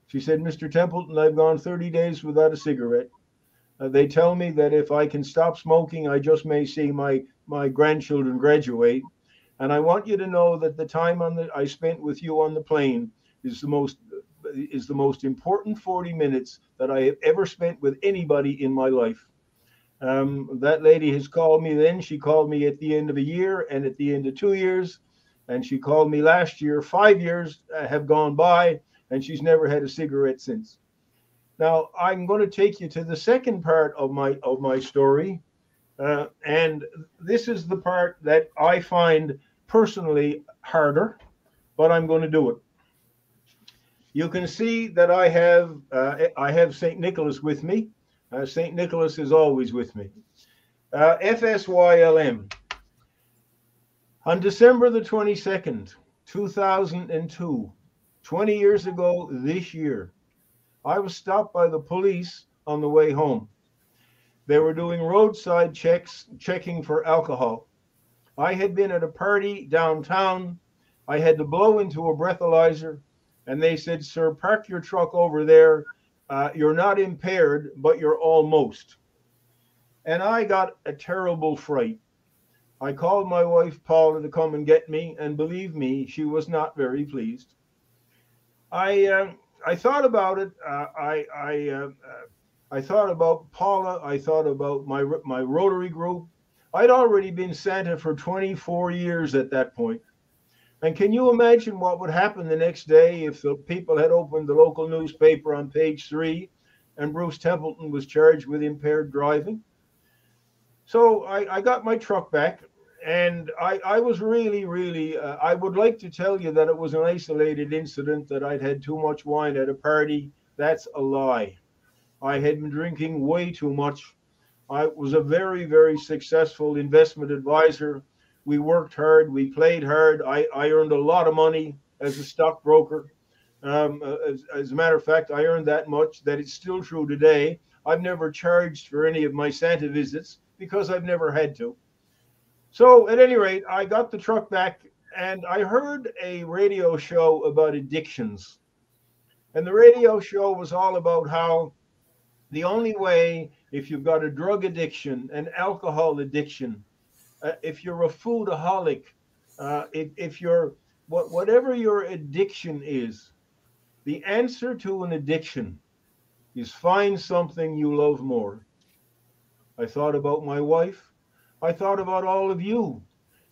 She said, "Mr. Templeton, I've gone 30 days without a cigarette. They tell me that if I can stop smoking, I just may see my grandchildren graduate. And I want you to know that the time I spent with you on the plane is the most important 40 minutes that I have ever spent with anybody in my life." That lady has called me then. She called me at the end of a year and at the end of 2 years. And she called me last year. 5 years have gone by, and she's never had a cigarette since. Now, I'm going to take you to the second part of my story. And this is the part that I find personally harder, but I'm going to do it. You can see that I have St. Nicholas with me. St. Nicholas is always with me. FSYLM. On December the 22nd, 2002, 20 years ago this year, I was stopped by the police on the way home. They were doing roadside checking for alcohol. I had been at a party downtown. I had to blow into a breathalyzer, and they said, "Sir, park your truck over there. You're not impaired, but you're almost." And I got a terrible fright. I called my wife, Paula, to come and get me, and believe me, she was not very pleased. I thought about it. I thought about Paula. I thought about my Rotary group. I'd already been Santa for 24 years at that point. And can you imagine what would happen the next day if the people had opened the local newspaper on page 3 and Bruce Templeton was charged with impaired driving? So I got my truck back, and I was really, I would like to tell you that it was an isolated incident, that I'd had too much wine at a party. That's a lie. I had been drinking way too much. I was a very, very successful investment advisor. We worked hard. We played hard. I earned a lot of money as a stockbroker. As a matter of fact, I earned that much that it's still true today. I've never charged for any of my Santa visits because I've never had to. So at any rate, I got the truck back, and I heard a radio show about addictions. And the radio show was all about how the only way, if you've got a drug addiction, an alcohol addiction, if you're a foodaholic, if you're whatever your addiction is, the answer to an addiction is find something you love more. I thought about my wife. I thought about all of you,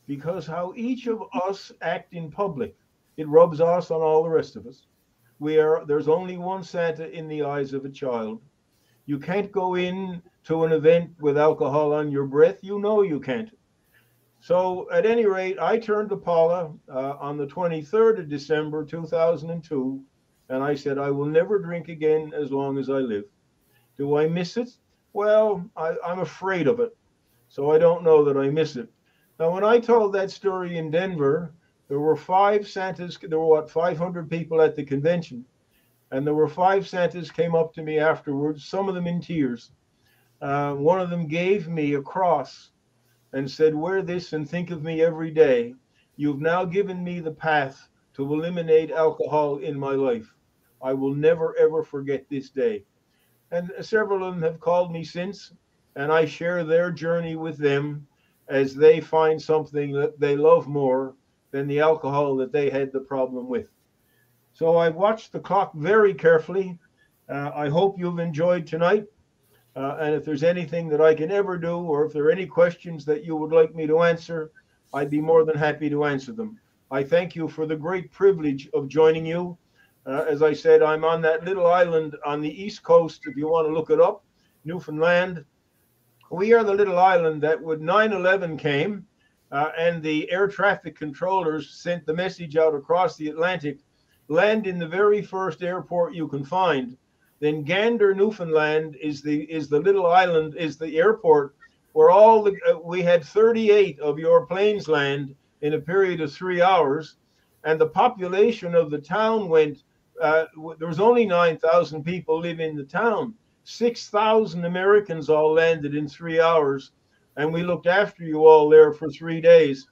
because how each of us act in public, it rubs off on all the rest of us. There's only one Santa in the eyes of a child. You can't go in to an event with alcohol on your breath. You know you can't. So at any rate, I turned to Paula on the 23rd of December, 2002, and I said, I will never drink again as long as I live. Do I miss it? Well, I'm afraid of it. So I don't know that I miss it. Now, when I told that story in Denver, there were 5 Santas, there were what, 500 people at the convention. And there were 5 Santas came up to me afterwards, some of them in tears. One of them gave me a cross and said, wear this and think of me every day. You've now given me the path to eliminate alcohol in my life. I will never, ever forget this day. And several of them have called me since, and I share their journey with them as they find something that they love more than the alcohol that they had the problem with. So I've watched the clock very carefully. I hope you've enjoyed tonight. And if there's anything that I can ever do, or if there are any questions that you would like me to answer, I'd be more than happy to answer them. I thank you for the great privilege of joining you. As I said, I'm on that little island on the East Coast, if you want to look it up, Newfoundland. We are the little island that when 9/11 came and the air traffic controllers sent the message out across the Atlantic, land in the very first airport you can find. Then Gander, Newfoundland is the little island, is the airport where all the we had 38 of your planes land in a period of 3 hours, and the population of the town went. There was only 9,000 people live in the town. 6,000 Americans all landed in 3 hours, and we looked after you all there for 3 days.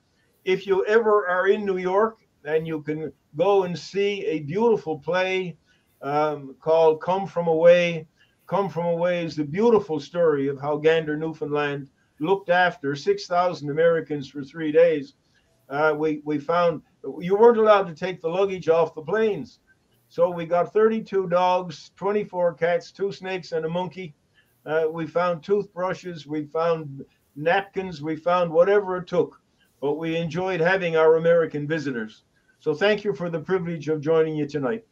If you ever are in New York, and you can go and see a beautiful play called Come From Away. Come From Away is the beautiful story of how Gander, Newfoundland looked after 6,000 Americans for 3 days. We found you weren't allowed to take the luggage off the planes. So we got 32 dogs, 24 cats, 2 snakes, and a monkey. We found toothbrushes, we found napkins, we found whatever it took. But we enjoyed having our American visitors. So thank you for the privilege of joining you tonight.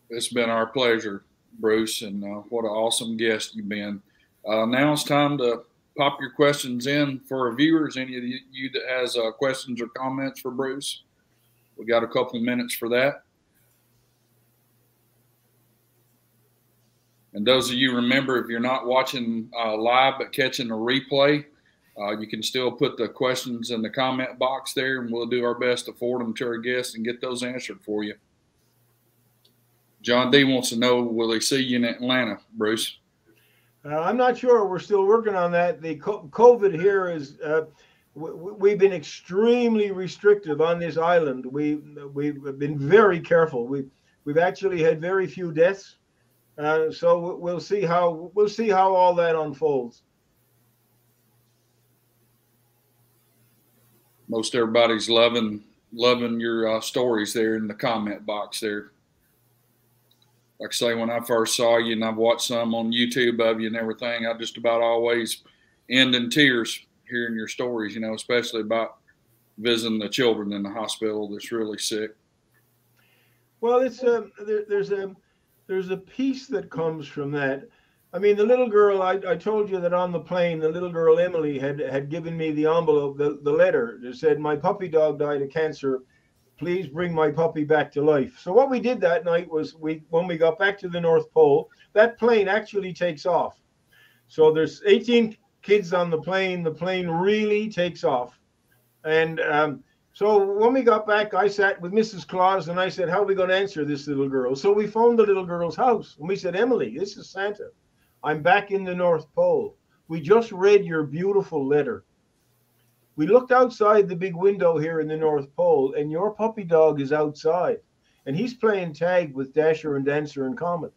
It's been our pleasure, Bruce, and what an awesome guest you've been. Now it's time to pop your questions in for our viewers. Any of you that has questions or comments for Bruce? We got a couple minutes for that. And those of you remember, if you're not watching live but catching a replay, you can still put the questions in the comment box there, and we'll do our best to forward them to our guests and get those answered for you. John D. wants to know, will he see you in Atlanta, Bruce? I'm not sure. We're still working on that. The COVID here is, we've been extremely restrictive on this island. We've been very careful. We've actually had very few deaths. So we'll see how all that unfolds. Most everybody's loving your stories there in the comment box there. Like I say, when I first saw you, and I've watched some on YouTube of you and everything, I just about always end in tears hearing your stories, you know, especially about visiting the children in the hospital that's really sick. Well, it's there's a peace that comes from that. I mean, the little girl, I told you that on the plane, the little girl Emily had given me the envelope, the letter that said, my puppy dog died of cancer. Please bring my puppy back to life. So what we did that night was when we got back to the North Pole, that plane actually takes off. So there's 18 kids on the plane really takes off. And so when we got back, I sat with Mrs. Claus and I said, how are we going to answer this little girl? So we phoned the little girl's house and we said, Emily, this is Santa. I'm back in the North Pole. We just read your beautiful letter. We looked outside the big window here in the North Pole, and your puppy dog is outside, and he's playing tag with Dasher and Dancer and Comet.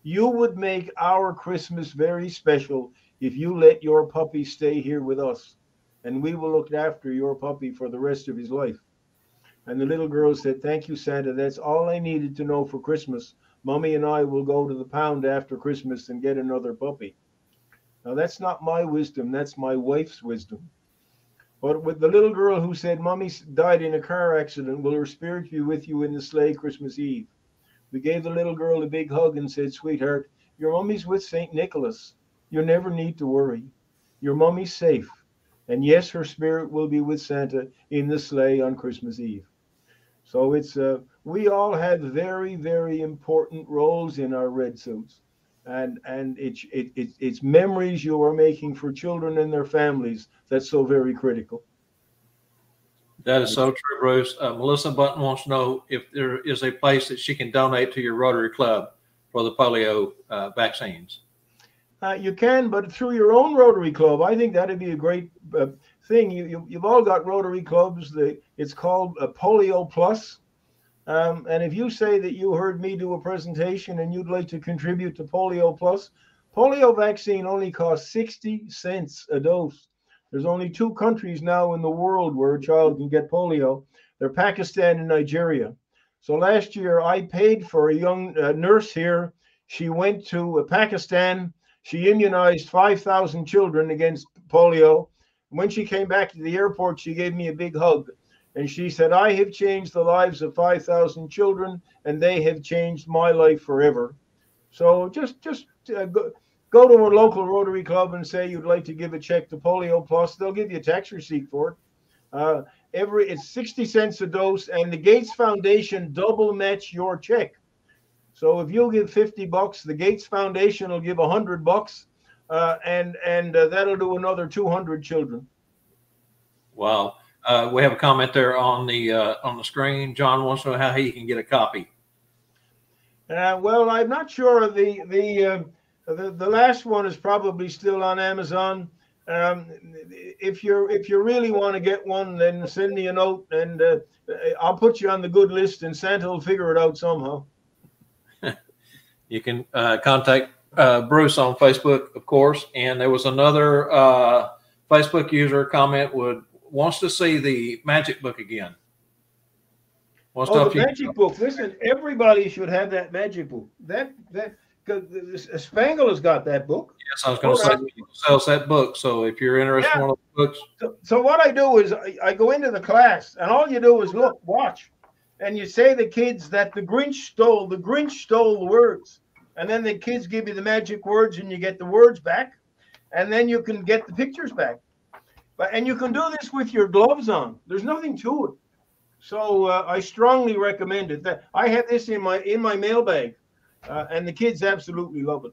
You would make our Christmas very special if you let your puppy stay here with us, and we will look after your puppy for the rest of his life. And the little girl said, thank you, Santa. That's all I needed to know for Christmas. Mommy and I will go to the pound after Christmas and get another puppy. Now, that's not my wisdom. That's my wife's wisdom. But with the little girl who said, Mommy died in a car accident, will her spirit be with you in the sleigh Christmas Eve? We gave the little girl a big hug and said, sweetheart, Your mummy's with St. Nicholas. You never need to worry. Your mummy's safe. And yes, her spirit will be with Santa in the sleigh on Christmas Eve. So we all had very, very important roles in our red suits. And it's memories you are making for children and their families that's so very critical. That is so true, Bruce. Melissa Button wants to know if there is a place that she can donate to your Rotary Club for the polio vaccines. You can, but through your own Rotary Club. I think that'd be a great thing. You've all got Rotary clubs. It's called Polio Plus. And if you say that you heard me do a presentation and you'd like to contribute to Polio Plus, polio vaccine only costs 60 cents a dose. There's only 2 countries now in the world where a child can get polio. They're Pakistan and Nigeria. So last year I paid for a young nurse here. She went to Pakistan. She immunized 5,000 children against polio. When she came back to the airport, she gave me a big hug. And she said, I have changed the lives of 5,000 children, and they have changed my life forever. So just go to a local Rotary Club and say you'd like to give a check to Polio Plus. They'll give you a tax receipt for it. It's 60 cents a dose, and the Gates Foundation double match your check. So if you'll give $50, the Gates Foundation will give $100, and that'll do another 200 children. Wow. We have a comment there on the screen. John wants to know how he can get a copy. Well, I'm not sure. The last one is probably still on Amazon. If you really want to get one, then send me a note, and I'll put you on the good list, and Santa will figure it out somehow. You can contact Bruce on Facebook, of course. And there was another Facebook user comment wants to see the magic book again. The magic book. Listen, everybody should have that magic book. Spangle has got that book. Yes, I was going to say he sells that book. So if you're interested in one of the books. So what I do is I go into the class, and all you do is look, watch. And you say to the kids that the Grinch stole the words. And then the kids give you the magic words, and you get the words back. And then you can get the pictures back. And you can do this with your gloves on. There's nothing to it. So I strongly recommend it. That I have this in my mailbag, and the kids absolutely love it.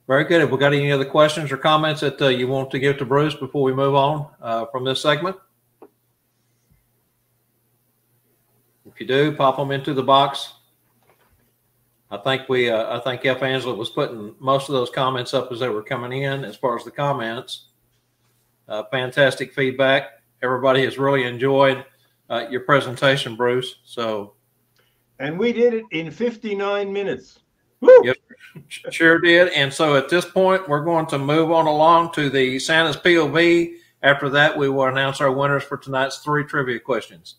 Very good. Have we got any other questions or comments that you want to give to Bruce before we move on from this segment? If you do, pop them into the box. I think F. Angela was putting most of those comments up as they were coming in. As far as the comments, fantastic feedback. Everybody has really enjoyed your presentation, Bruce. And we did it in 59 minutes. Woo! Yes, sure did. And so at this point, we're going to move on along to the Santa's POV. After that, we will announce our winners for tonight's 3 trivia questions.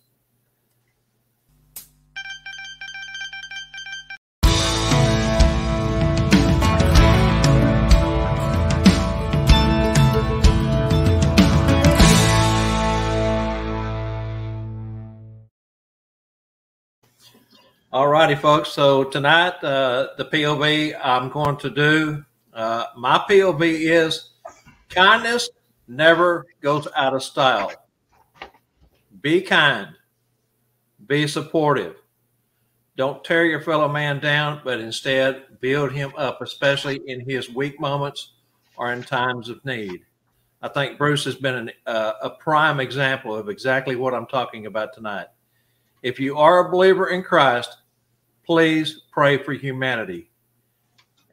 All righty, folks. So tonight, the POV I'm going to do, my POV is kindness never goes out of style. Be kind. Be supportive. Don't tear your fellow man down, but instead build him up, especially in his weak moments or in times of need. I think Bruce has been a prime example of exactly what I'm talking about tonight. If you are a believer in Christ, please pray for humanity.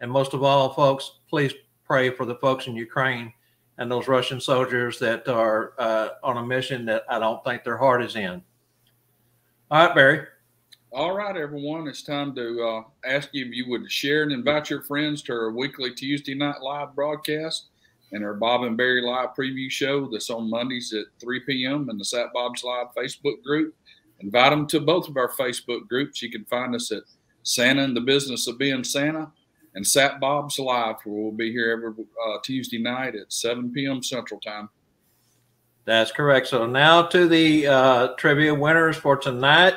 And most of all, folks, please pray for the folks in Ukraine and those Russian soldiers that are on a mission that I don't think their heart is in. All right, Barry. All right, everyone. It's time to ask you if you would share and invite your friends to our weekly Tuesday night live broadcast and our Bob and Barry live preview show that's on Mondays at 3 p.m. in the Sat Bob's Live Facebook group. Invite them to both of our Facebook groups. You can find us at Santa in the Business of Being Santa and Sat Bob's Live, where we'll be here every Tuesday night at 7 p.m. Central Time. That's correct. So now to the trivia winners for tonight.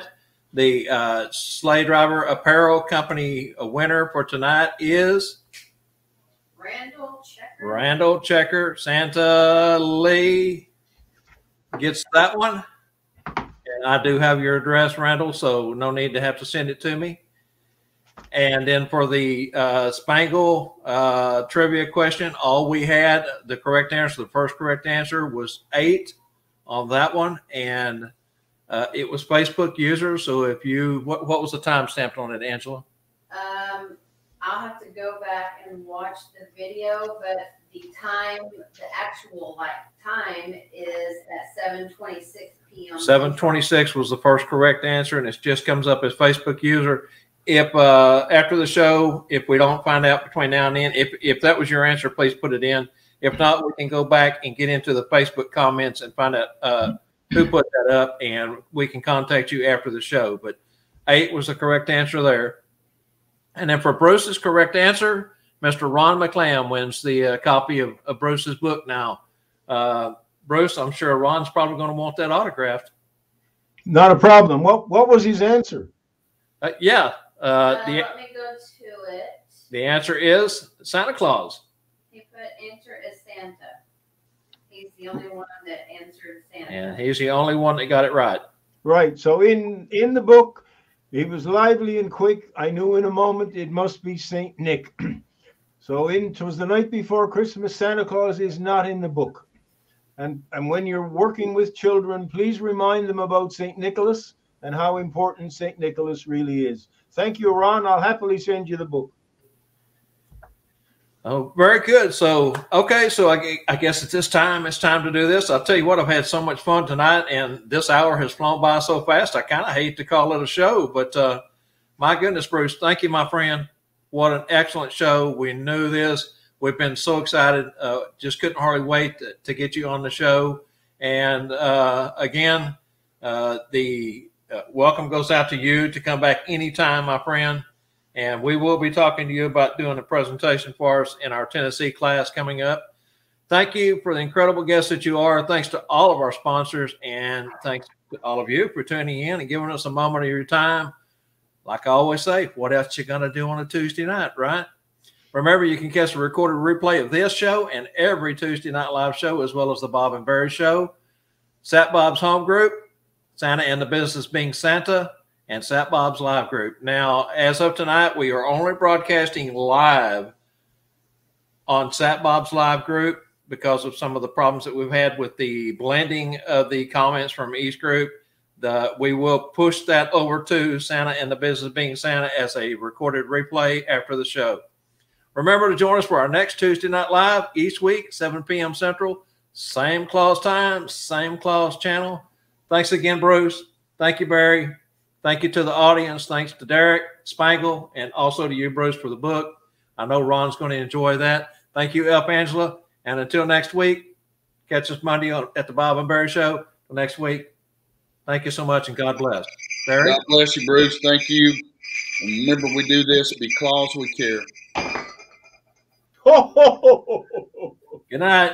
The Sleigh Driver Apparel Company winner for tonight is Randall Checker. Santa Lee gets that one. And I do have your address, Randall, so no need to have to send it to me. And then for the Spangle trivia question, all we had, the correct answer, the first correct answer was 8 on that one. And it was Facebook user. So if you, what was the time stamped on it, Angela? I'll have to go back and watch the video, but the time, the actual time is at 7:26 p.m. 7:26 was the first correct answer, and it just comes up as Facebook user. If after the show, if we don't find out between now and then, if that was your answer, please put it in. If not, we can go back and get into the Facebook comments and find out who put that up, and we can contact you after the show. But 8 was the correct answer there. And then for Bruce's correct answer, Mr. Ron McClam wins the copy of Bruce's book now. Bruce, I'm sure Ron's probably going to want that autographed. Not a problem. What was his answer? Let me go to it. The answer is Santa Claus. He put answer as Santa. He's the only one that answered Santa. And he's the only one that got it right. Right. So in the book, he was lively and quick. I knew in a moment it must be Saint Nick. So it was the night before Christmas. Santa Claus is not in the book. And when you're working with children, please remind them about St. Nicholas and how important St. Nicholas really is. Thank you, Ron. I'll happily send you the book. Oh, very good. So, okay. So I guess at this time, it's time to do this. I'll tell you what, I've had so much fun tonight, and this hour has flown by so fast. I kind of hate to call it a show, but my goodness, Bruce, thank you, my friend. What an excellent show. We knew this. We've been so excited. Just couldn't hardly wait to get you on the show. And again, the welcome goes out to you to come back anytime, my friend. And we will be talking to you about doing a presentation for us in our Tennessee class coming up. Thank you for the incredible guests that you are. Thanks to all of our sponsors, and thanks to all of you for tuning in and giving us a moment of your time. Like I always say, what else you going to do on a Tuesday night, right? Remember, you can catch a recorded replay of this show and every Tuesday night live show, as well as the Bob and Barry Show, Sat Bob's Home Group, Santa and the Business Being Santa, and Sat Bob's Live Group. Now, as of tonight, we are only broadcasting live on Sat Bob's Live Group because of some of the problems that we've had with the blending of the comments from each group. We will push that over to Santa and the Business Being Santa as a recorded replay after the show. Remember to join us for our next Tuesday Night Live each week, 7 p.m. Central. Same Claus time, same Claus channel. Thanks again, Bruce. Thank you, Barry. Thank you to the audience. Thanks to Derek, Spangle, and also to you, Bruce, for the book. I know Ron's going to enjoy that. Thank you, Elf Angela. And until next week, catch us Monday at the Bob and Barry Show. Till next week, thank you so much, and God bless. Barry? God bless you, Bruce. Thank you. And remember, we do this because we care. Ho, ho, ho, ho, ho. Good night.